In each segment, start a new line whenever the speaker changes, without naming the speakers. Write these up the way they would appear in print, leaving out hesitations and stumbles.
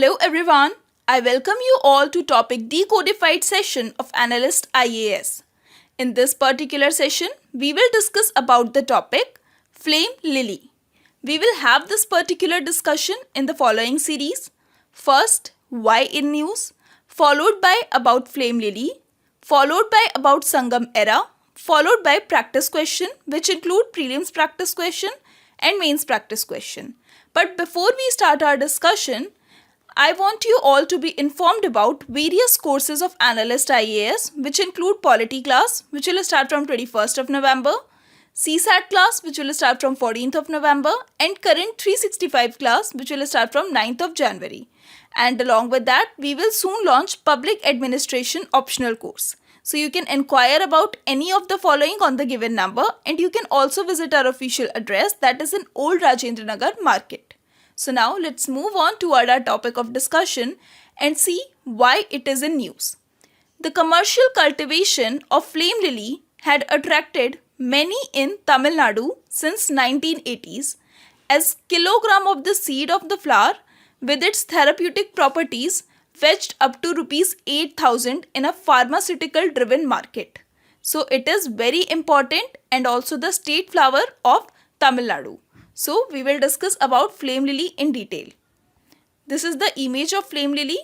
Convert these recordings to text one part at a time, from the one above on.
Hello everyone, I welcome you all to topic Decodified session of Analyst IAS. In this particular session, we will discuss about the topic Flame Lily. We will have this particular discussion in the following series. First, why in news, followed by about Flame Lily, followed by about Sangam-era, followed by practice question which include prelims practice question and mains practice question. But before we start our discussion, I want you all to be informed about various courses of Analyst IAS which include Polity class which will start from 21st of November, CSAT class which will start from 14th of November and current 365 class which will start from 9th of January. And along with that, we will soon launch Public Administration optional course. So you can inquire about any of the following on the given number and you can also visit our official address that is in Old Rajinder Nagar Market. So now let's move on toward our topic of discussion and see why it is in news. The commercial cultivation of flame lily had attracted many in Tamil Nadu since 1980s as kilogram of the seed of the flower with its therapeutic properties fetched up to rupees 8,000 in a pharmaceutical-driven market. So it is very important and also the state flower of Tamil Nadu. So we will discuss about flame lily in detail. This is the image of flame lily.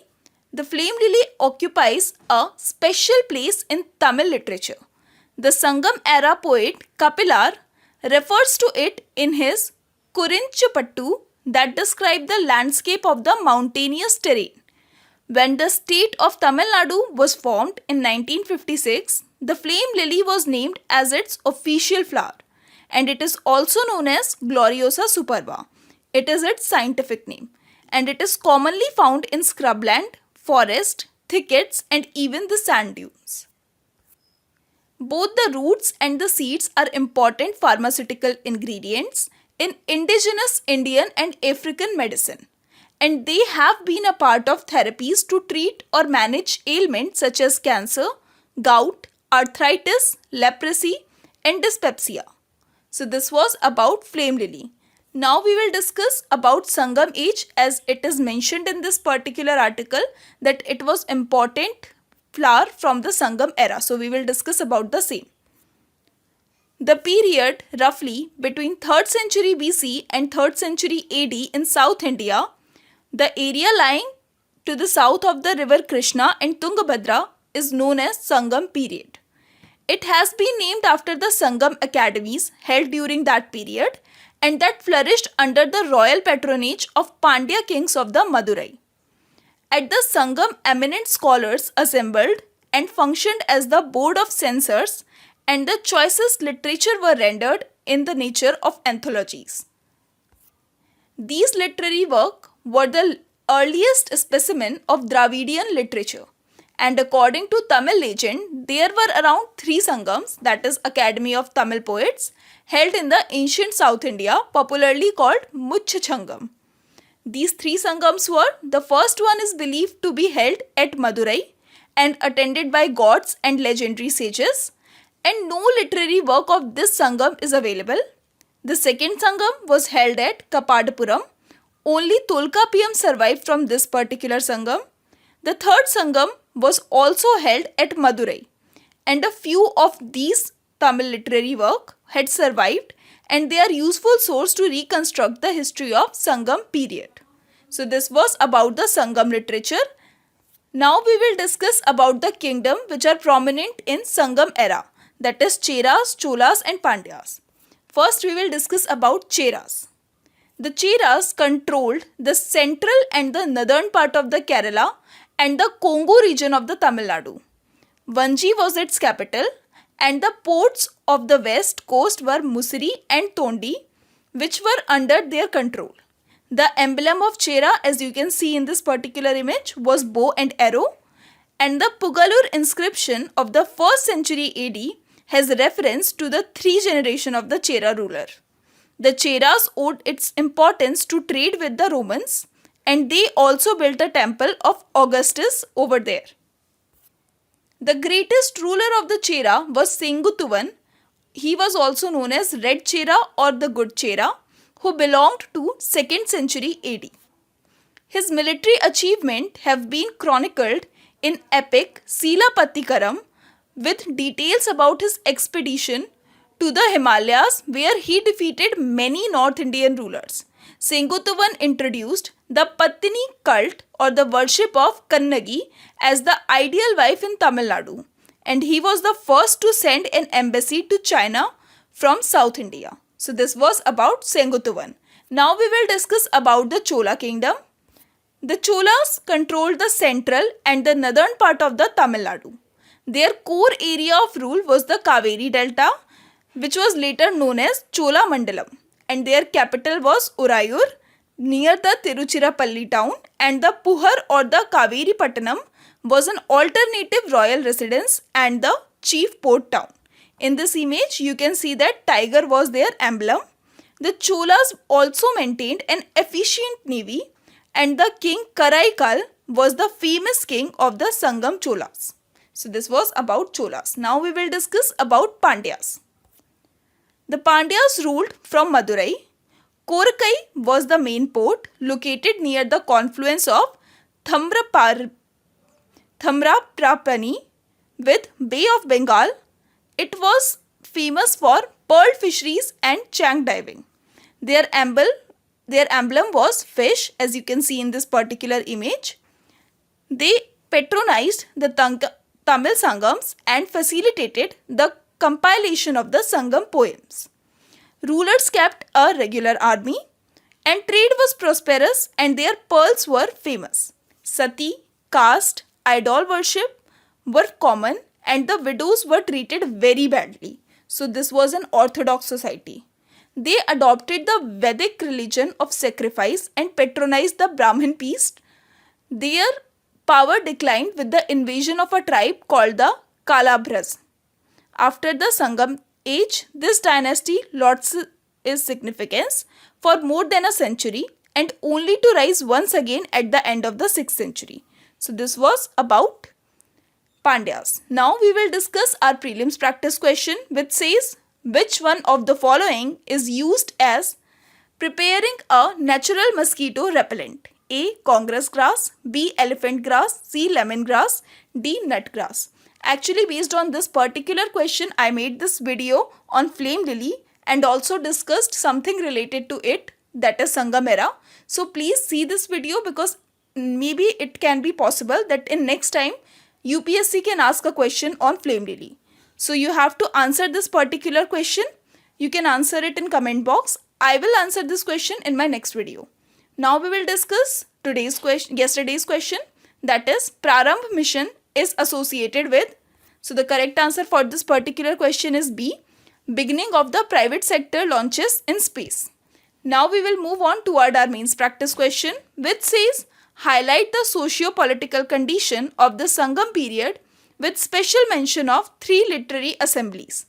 The flame lily occupies a special place in Tamil literature. The Sangam-era poet Kapilar refers to it in his Kurinchipattu that describe the landscape of the mountainous terrain. When the state of Tamil Nadu was formed in 1956, the flame lily was named as its official flower. And it is also known as Gloriosa superba. It is its scientific name. And it is commonly found in scrubland, forest, thickets and even the sand dunes. Both the roots and the seeds are important pharmaceutical ingredients in indigenous Indian and African medicine. And they have been a part of therapies to treat or manage ailments such as cancer, gout, arthritis, leprosy and dyspepsia. So this was about flame lily. Now we will discuss about Sangam Age as it is mentioned in this particular article that it was important flower from the Sangam era. So we will discuss about the same. The period roughly between 3rd century BC and 3rd century AD in South India, the area lying to the south of the river Krishna and Tungabhadra is known as Sangam period. It has been named after the Sangam academies held during that period and that flourished under the royal patronage of Pandya kings of the Madurai. At the Sangam, eminent scholars assembled and functioned as the board of censors and the choicest literature were rendered in the nature of anthologies. These literary works were the earliest specimen of Dravidian literature. And according to Tamil legend, there were around 3 Sangams, that is Academy of Tamil Poets, held in the ancient South India, popularly called Muchchangam. These 3 Sangams were, the first one is believed to be held at Madurai and attended by gods and legendary sages, and no literary work of this Sangam is available. The second Sangam was held at Kapadapuram. Only Tolkapiyam survived from this particular Sangam. The third Sangam was also held at Madurai and a few of these Tamil literary work had survived and they are useful source to reconstruct the history of Sangam period. So this was about the Sangam literature. Now we will discuss about the kingdom which are prominent in Sangam era, that is Cheras, Cholas and Pandyas. First we will discuss about Cheras. The Cheras controlled the central and the northern part of the Kerala and the Congo region of the Tamil Nadu. Vanji was its capital and the ports of the west coast were Musiri and Tondi which were under their control. The emblem of Chera, as you can see in this particular image, was bow and arrow, and the Pugalur inscription of the 1st century AD has reference to the 3 generation of the Chera ruler. The Cheras owed its importance to trade with the Romans and they also built the temple of Augustus over there. The greatest ruler of the Chera was Sengutuvan. He was also known as Red Chera or the Good Chera, who belonged to 2nd century AD. His military achievements have been chronicled in epic Silapatikaram with details about his expedition to the Himalayas where he defeated many North Indian rulers. Sengotuvan introduced the Pattini cult or the worship of Kannagi as the ideal wife in Tamil Nadu, and he was the first to send an embassy to China from South India. So this was about Sengotuvan. Now we will discuss about the Chola kingdom. The Cholas controlled the central and the northern part of the Tamil Nadu. Their core area of rule was the Kaveri Delta, which was later known as Chola Mandalam, and their capital was Urayur near the Tiruchirappalli town, and the Puhar or the Kaveri Pattanam was an alternative royal residence and the chief port town. In this image, you can see that tiger was their emblem. The Cholas also maintained an efficient navy, and the king Karaikal was the famous king of the Sangam Cholas. So this was about Cholas. Now we will discuss about Pandyas. The Pandyas ruled from Madurai. Korakai was the main port located near the confluence of Thamraprapani with Bay of Bengal. It was famous for pearl fisheries and chang diving. Their emblem was fish, as you can see in this particular image. They patronized the Tamil Sangams and facilitated the compilation of the Sangam poems. Rulers kept a regular army, and trade was prosperous, and their pearls were famous. Sati, caste, idol worship were common, and the widows were treated very badly. So this was an orthodox society. They adopted the Vedic religion of sacrifice and patronized the Brahmin priest. Their power declined with the invasion of a tribe called the Kalabhras. After the Sangam Age, this dynasty lost its significance for more than a century and only to rise once again at the end of the 6th century. So this was about Pandyas. Now we will discuss our prelims practice question, which says, which one of the following is used as preparing a natural mosquito repellent? A. Congress grass, B. Elephant grass, C. Lemongrass, D. Nut grass. Actually, based on this particular question, I made this video on flame lily and also discussed something related to it, that is Sangam-era. So please see this video because maybe it can be possible that in next time UPSC can ask a question on flame lily. So you have to answer this particular question. You can answer it in comment box. I will answer this question in my next video. Now we will discuss yesterday's question, that is Prarambh mission is associated with. So the correct answer for this particular question is B, beginning of the private sector launches in space. Now we will move on toward our mains practice question, which says highlight the socio-political condition of the Sangam period with special mention of 3 literary assemblies.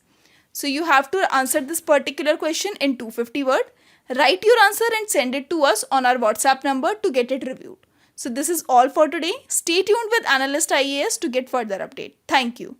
So you have to answer this particular question in 250 words. Write your answer and send it to us on our WhatsApp number to get it reviewed. So this is all for today. Stay tuned with Analyst IAS to get further update. Thank you.